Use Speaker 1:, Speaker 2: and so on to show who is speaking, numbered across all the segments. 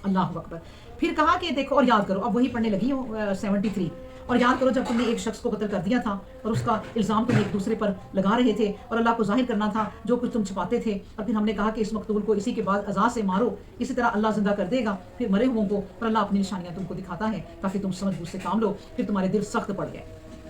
Speaker 1: اللہ اکبر. پھر کہا کہ دیکھو اور یاد کرو، اب وہی پڑھنے لگی ہوں 73. اور یاد کرو جب تم نے ایک شخص کو قتل کر دیا تھا اور اس کا الزام تم ایک دوسرے پر لگا رہے تھے اور اللہ کو ظاہر کرنا تھا جو کچھ تم چھپاتے تھے، اور پھر ہم نے کہا کہ اس مقتول کو اسی کے بعد عزا سے مارو، اسی طرح اللہ زندہ کر دے گا پھر مرے ہووں کو، اور اللہ اپنی نشانیاں تم کو دکھاتا ہے تاکہ تم سمجھ بوجھ سے کام لو. پھر تمہارے دل سخت پڑ گئے،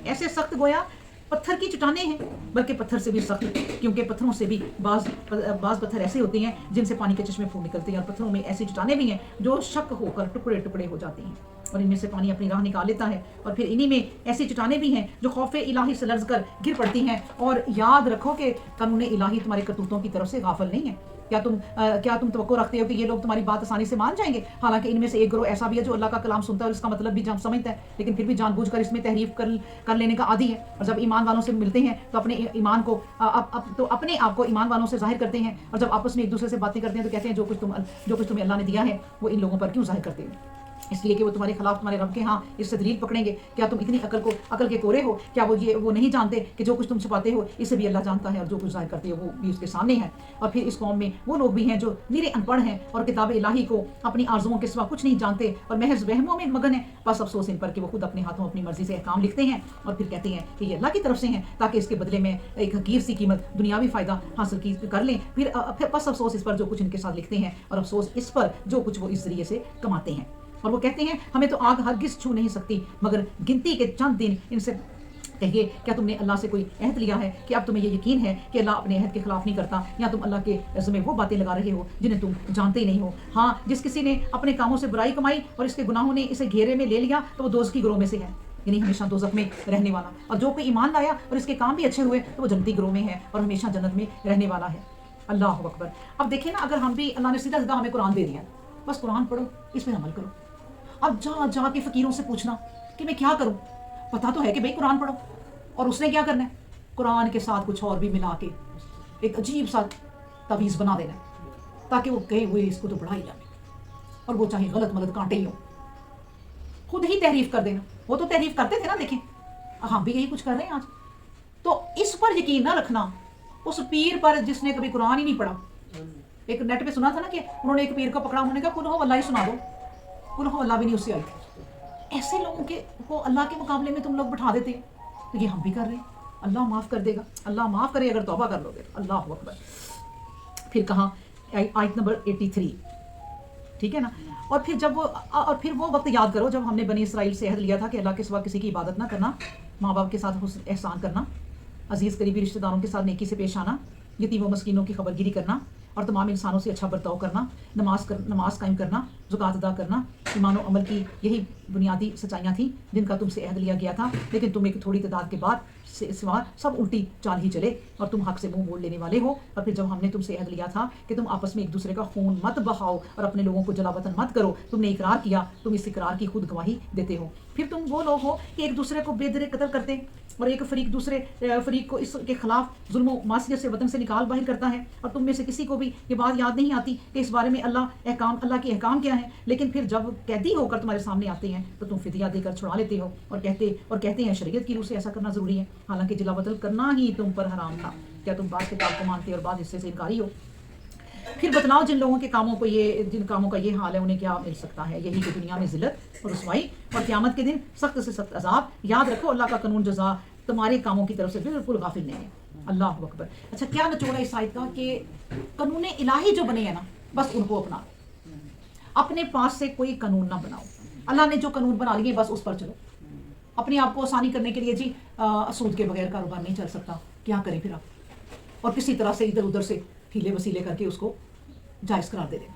Speaker 1: ایسے سخت گویا پتھر کی چٹانیں ہیں، بلکہ پتھر سے بھی سخت، کیونکہ پتھروں سے بھی بعض پتھر ایسے ہوتے ہیں جن سے پانی کے چشمے پھوٹ نکلتے ہیں، اور پتھروں میں ایسی چٹانیں بھی ہیں جو شک ہو کر ٹکڑے ٹکڑے ہو جاتی ہیں اور ان میں سے پانی اپنی راہ نکال لیتا ہے. اور پھر انہی میں ایسی چٹانیں بھی ہیں جو خوف الہی سے لرز کر گر پڑتی ہیں. اور یاد رکھو کہ قانون الہی تمہارے کرتوتوں کی طرف سے غافل نہیں ہے. کیا تم توقع رکھتے ہو کہ یہ لوگ تمہاری بات آسانی سے مان جائیں گے؟ حالانکہ ان میں سے ایک گروہ ایسا بھی ہے جو اللہ کا کلام سنتا ہے اور اس کا مطلب بھی سمجھتا ہے، لیکن پھر بھی جان بوجھ کر اس میں تحریف کر لینے کا عادی ہے. اور جب ایمان والوں سے ملتے ہیں تو اپنے آپ کو ایمان والوں سے ظاہر کرتے ہیں، اور جب آپس میں ایک دوسرے سے باتیں کرتے ہیں تو کہتے ہیں جو کچھ تمہیں اللہ نے دیا ہے وہ ان لوگوں پر کیوں ظاہر کرتے ہیں؟ اس لیے کہ وہ تمہارے خلاف تمہارے رب کے ہاں اس سے دلیل پکڑیں گے. کیا تم اتنی عقل کے کورے ہو؟ کیا وہ نہیں جانتے کہ جو کچھ تم چھپاتے ہو اسے بھی اللہ جانتا ہے، اور جو کچھ ظاہر کرتے ہو وہ بھی اس کے سامنے ہے. اور پھر اس قوم میں وہ لوگ بھی ہیں جو نیرے ان پڑھ ہیں اور کتاب الہی کو اپنی آرزوؤں کے سوا کچھ نہیں جانتے اور محض وہموں میں مگن ہیں. بس افسوس ان پر کہ وہ خود اپنے ہاتھوں اپنی مرضی سے احکام لکھتے ہیں اور پھر کہتے ہیں کہ یہ اللہ کی طرف سے ہیں تاکہ اس کے بدلے میں ایک حقیر سی قیمت دنیاوی فائدہ حاصل کر لیں. پھر بس افسوس اس پر جو کچھ ان کے ساتھ لکھتے ہیں، اور افسوس اس پر جو کچھ وہ اس ذریعے سے کماتے ہیں. اور وہ کہتے ہیں ہمیں تو آگ ہرگز چھو نہیں سکتی مگر گنتی کے چند دن. ان سے کہیے کیا تم نے اللہ سے کوئی عہد لیا ہے کہ اب تمہیں یہ یقین ہے کہ اللہ اپنے عہد کے خلاف نہیں کرتا، یا تم اللہ کے ذمہ وہ باتیں لگا رہے ہو جنہیں تم جانتے ہی نہیں ہو؟ ہاں، جس کسی نے اپنے کاموں سے برائی کمائی اور اس کے گناہوں نے اسے گھیرے میں لے لیا تو وہ دوزخی گروہ میں سے ہے، یعنی ہمیشہ دوزخ میں رہنے والا. اور جو کوئی ایمان لایا اور اس کے کام بھی اچھے ہوئے تو وہ جنتی گروہ میں ہے اور ہمیشہ جنت میں رہنے والا ہے. اللہ اکبر. اب دیکھیں نا، اگر ہم بھی اللہ نے سیدھا سیدھا ہمیں قرآن دے دیا، بس قرآن پڑھو، اس پہ عمل کرو. اب جا کے فقیروں سے پوچھنا کہ میں کیا کروں، پتا تو ہے کہ بھائی قرآن پڑھو، اور اس نے کیا کرنا ہے؟ قرآن کے ساتھ کچھ اور بھی ملا کے ایک عجیب سا تعویذ بنا دینا تاکہ وہ کہے وہ اس کو تو بڑھا ہی جائے، اور وہ چاہے غلط ملت کانٹے ہی ہو، خود ہی تحریف کر دینا. وہ تو تحریف کرتے تھے نا، دیکھیں ہم بھی یہی کچھ کر رہے ہیں آج. تو اس پر یقین نہ رکھنا، اس پیر پر جس نے کبھی قرآن ہی نہیں پڑھا. ایک نیٹ پہ سنا تھا نا کہ انہوں نے ایک پیر کو پکڑا، انہوں نے کہا قل ہو اللہ ہی سنا دو، قل ہو اللہ بھی نہیں اس سے آئی تھی. ایسے لوگوں کو اللہ کے مقابلے میں تم لوگ بٹھا دیتے ہیں. تو یہ ہم بھی کر رہے ہیں. اللہ معاف کر دے گا، اللہ معاف کرے اگر توبہ کر لو گے. اللہ اکبر. پھر کہاں آیت نمبر 83، ٹھیک ہے نا. اور پھر وہ وقت یاد کرو جب ہم نے بنی اسرائیل سے عہد لیا تھا کہ اللہ کے سوا کسی کی عبادت نہ کرنا، ماں باپ کے ساتھ احسان کرنا، عزیز قریبی رشتہ داروں کے ساتھ نیکی سے پیش آنا، یتیم و مسکینوں کی خبر گیری کرنا، اور تمام انسانوں سے اچھا برتاؤ کرنا، نماز قائم کرنا، زکوٰۃ ادا کرنا. ایمان و عمل کی یہی بنیادی سچائیاں تھیں جن کا تم سے عہد لیا گیا تھا، لیکن تم ایک تھوڑی تعداد کے بعد سوا سب الٹی چال ہی چلے اور تم حق سے منہ موڑ لینے والے ہو. اور پھر جب ہم نے تم سے عہد لیا تھا کہ تم آپس میں ایک دوسرے کا خون مت بہاؤ اور اپنے لوگوں کو جلا وطن مت کرو، تم نے اقرار کیا، تم اس اقرار کی خود گواہی دیتے ہو. پھر تم وہ لوگ ہو کہ ایک دوسرے کو بے درے قتل کرتے اور ایک فریق دوسرے فریق کو اس کے خلاف ظلم و معصیت سے وطن سے نکال باہر کرتا ہے. اور تم میں سے کسی کو بھی یہ بات یاد نہیں آتی کہ اس بارے میں اللہ کے احکام کیا ہیں. لیکن پھر جب قیدی ہو کر تمہارے سامنے آتے ہیں تو تم فدیہ دے کر چھڑا لیتے ہو اور کہتے ہیں شریعت کی روح سے ایسا کرنا ضروری ہے، حالانکہ جلا وطن کرنا ہی تم پر حرام تھا. کیا تم بعض کتاب کو مانتے اور بعض حصے سے انکاری ہو؟ پھر بتلاؤ جن لوگوں کے جن کاموں کا یہ حال ہے انہیں کیا مل سکتا ہے؟ یہی کہ دنیا میں ذلت اور رسوائی اور قیامت کے دن سخت سے سخت عذاب. یاد رکھو اللہ کا قانون جزا تمہارے کاموں کی طرف سے بالکل غافل نہیں ہے. اللہ اکبر. اچھا، کیا نچوڑا اس آیت کا کہ قانون الہی جو بنے ہیں نا بس ان کو اپنا، اپنے پاس سے کوئی قانون نہ بناؤ. اللہ نے جو قانون بنا لیے بس اس پر چلو. اپنے آپ کو آسانی کرنے کے لیے جی سود کے بغیر کاروبار نہیں چل سکتا، کیا کریں پھر آپ؟ اور کسی طرح سے ادھر ادھر سے ہیلے وسیلے کر کے اس کو جائز قرار دے دیں.